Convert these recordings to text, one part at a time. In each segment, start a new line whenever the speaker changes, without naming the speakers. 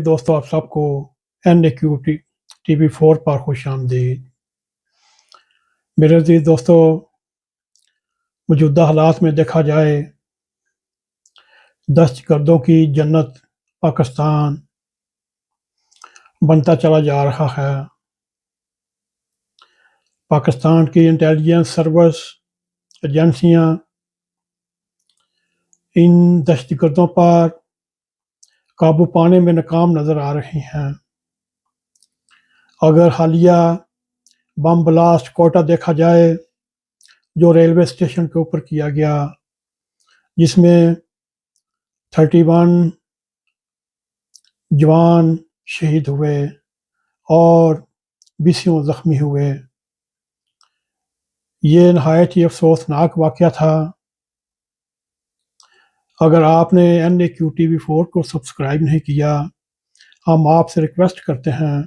دوستو آپ سب کو NAQ TV4 پر خوش آمدید۔ میرے عزیز دوستو، موجودہ حالات میں دیکھا جائے دہشت گردوں کی جنت پاکستان بنتا چلا جا رہا ہے۔ پاکستان کی انٹیلیجنس سروس ایجنسیاں ان دہشت گردوں پر قابو پانے میں ناکام نظر آ رہی ہیں۔ اگر حالیہ بم بلاسٹ کوئٹہ دیکھا جائے جو ریلوے اسٹیشن کے اوپر کیا گیا، جس میں 31 جوان شہید ہوئے اور 20 زخمی ہوئے، یہ نہایت ہی افسوسناک واقعہ تھا۔ اگر آپ نے NAQ TV4 کو سبسکرائب نہیں کیا، ہم آپ سے ریکویسٹ کرتے ہیں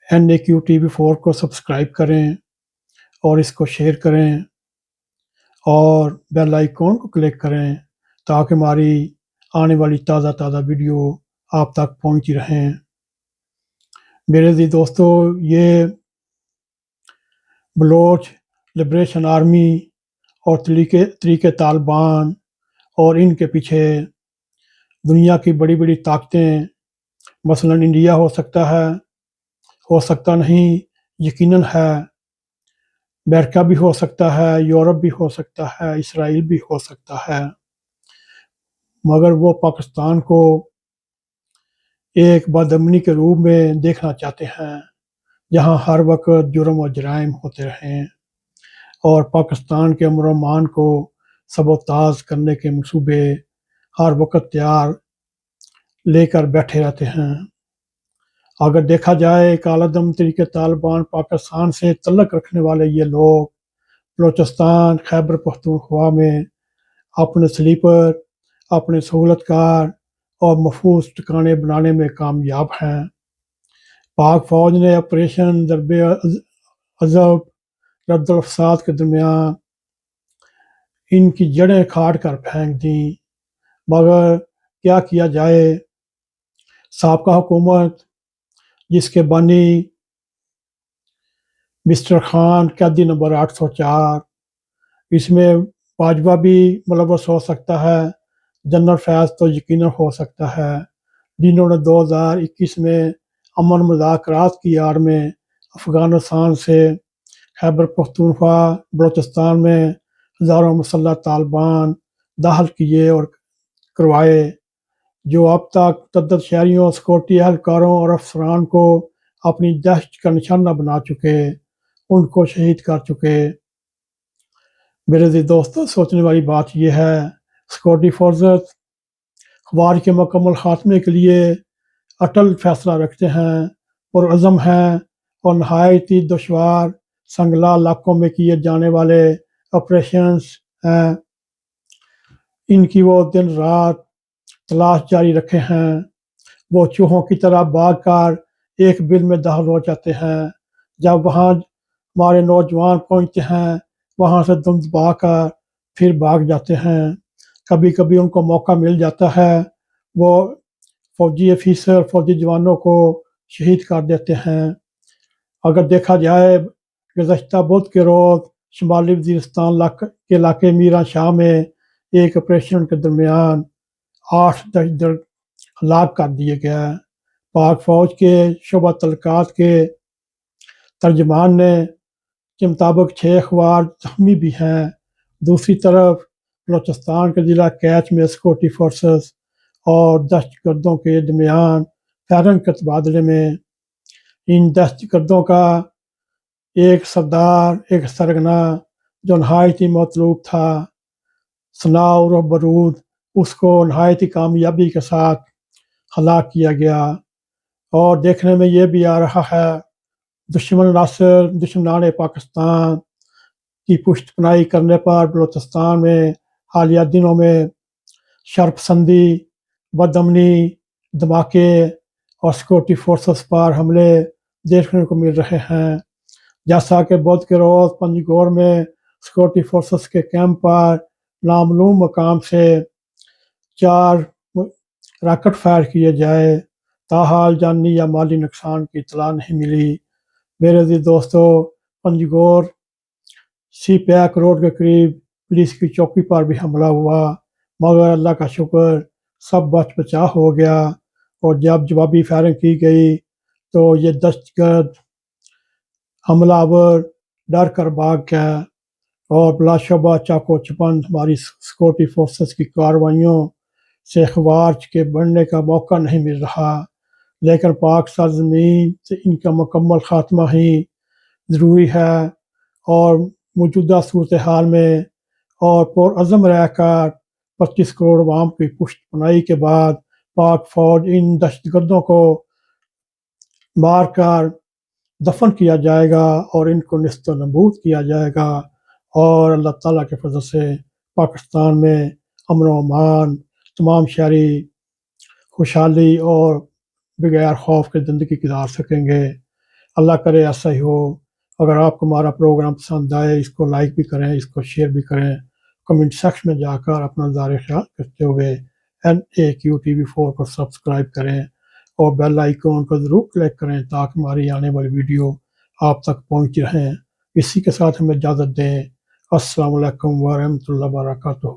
NAQ TV4 کو سبسکرائب کریں اور اس کو شیئر کریں اور بیل آئیکن کو کلک کریں تاکہ ہماری آنے والی تازہ ویڈیو آپ تک پہنچتی رہیں۔ میرے عزیز دوستو، یہ بلوچ لبریشن آرمی اور طریقے طالبان اور ان کے پیچھے دنیا کی بڑی بڑی طاقتیں، مثلا انڈیا ہو سکتا ہے، ہو سکتا نہیں، یقیناً ہے، امریکہ بھی ہو سکتا ہے، یورپ بھی ہو سکتا ہے، اسرائیل بھی ہو سکتا ہے، مگر وہ پاکستان کو ایک بد امنی کے روپ میں دیکھنا چاہتے ہیں جہاں ہر وقت جرم و جرائم ہوتے رہیں اور پاکستان کے امن و امان کو سبوتاژ کرنے کے منصوبے ہر وقت تیار لے کر بیٹھے رہتے ہیں۔ اگر دیکھا جائے کالعدم طریقے طالبان پاکستان سے تعلق رکھنے والے یہ لوگ بلوچستان، خیبر پختونخوا میں اپنے سلیپر، اپنے سہولت کار اور محفوظ ٹھکانے بنانے میں کامیاب ہیں۔ پاک فوج نے آپریشن ضرب عضب رد الفساد کے درمیان ان کی جڑیں کاٹ کر پھینک دیں، مگر کیا کیا جائے، سابقہ حکومت جس کے بانی مسٹر خان قیدی نمبر 804، اس میں باجوہ بھی ملوث ہو سکتا ہے، جنرل فیض تو یقیناً ہو سکتا ہے، جنہوں نے 2021 میں امن مذاکرات کی آڑ میں افغانستان سے خیبر پختونخوا بلوچستان میں ہزاروں مسلح طالبان داخل کیے اور کروائے، جو اب تک متعدد شہریوں، سیکورٹی اہلکاروں اور افسران کو اپنی دہشت کا نشانہ بنا چکے، ان کو شہید کر چکے۔ میرے عزیز دوستو، سوچنے والی بات یہ ہے، سیکورٹی فورسز خوارج کے مکمل خاتمے کے لیے اٹل فیصلہ رکھتے ہیں، پرعزم ہیں اور نہایت ہی دشوار سنگلا علاقوں میں کیے جانے والے آپریشنز ہیں، ان کی وہ دن رات تلاش جاری رکھے ہیں۔ وہ چوہوں کی طرح بھاگ کر ایک بل میں داخل ہو جاتے ہیں، جب وہاں ہمارے نوجوان پہنچتے ہیں وہاں سے دم دبا کر پھر بھاگ جاتے ہیں۔ کبھی کبھی ان کو موقع مل جاتا ہے، وہ فوجی افیسر، فوجی جوانوں کو شہید کر دیتے ہیں۔ اگر دیکھا جائے گزشتہ بدھ کے روز شمالی وزیرستان کے علاقے میران شاہ میں ایک آپریشن کے درمیان 8 دہشت گرد ہلاک کر دیے گئے۔ پاک فوج کے شعبہ تعلقات کے ترجمان نے کے مطابق 6 افراد زخمی بھی ہیں۔ دوسری طرف بلوچستان کے ضلع کیچ میں سیکورٹی فورسز اور دہشت گردوں کے درمیان فائرنگ کے تبادلے میں ان دہشت گردوں کا ایک سردار، ایک سرگنا جو نہایت ہی مطلوب تھا، ثناء عرف برود، اس کو نہایت ہی کامیابی کے ساتھ ہلاک کیا گیا۔ اور دیکھنے میں یہ بھی آ رہا ہے دشمن ناصر، دشمنان پاکستان کی پشت پناہی کرنے پر بلوچستان میں حالیہ دنوں میں شرپسندی، بد امنی، دھماکے اور سیکورٹی فورسز پر حملے دیکھنے کو مل رہے ہیں، جیسا کہ بدھ کے روز پنجگور میں سیکورٹی فورسز کے کیمپ پر نامعلوم مقام سے 4 راکٹ فائر کیے جائے، تاحال جانی یا مالی نقصان کی اطلاع نہیں ملی۔ میرے عزیز دوستو، پنجگور سی پیک روڈ کے قریب پولیس کی چوکی پر بھی حملہ ہوا، مگر اللہ کا شکر سب بچ بچا ہو گیا، اور جب جوابی فائرنگ کی گئی تو یہ دہشت گرد حملہ آور ڈر کر بھاگ گیا، اور بلا شبہ چاقو چپند ہماری سیکورٹی فورسز کی کارروائیوں سے خوارج کے بڑھنے کا موقع نہیں مل رہا، لیکن پاک سرزمین سے ان کا مکمل خاتمہ ہی ضروری ہے، اور موجودہ صورتحال میں اور پرعزم رہ کر 25 کروڑ عوام کی پشت پناہی کے بعد پاک فوج ان دہشت گردوں کو مار کر دفن کیا جائے گا اور ان کو نیست و نابود کیا جائے گا، اور اللہ تعالیٰ کے فضل سے پاکستان میں امن و امان، تمام شہری خوشحالی اور بغیر خوف کے زندگی گزار سکیں گے۔ اللہ کرے ایسا ہی ہو۔ اگر آپ کو ہمارا پروگرام پسند آئے، اس کو لائک بھی کریں، اس کو شیئر بھی کریں، کمنٹ سیکشن میں جا کر اپنا نظر خیال کرتے ہوئے NAQTV4 کو سبسکرائب کریں، اور بیل آئیکن کو ضرور کلک کریں تاکہ ہماری آنے والی ویڈیو آپ تک پہنچ رہیں۔ اسی کے ساتھ ہمیں اجازت دیں۔ السلام علیکم ورحمۃ اللہ وبرکاتہ۔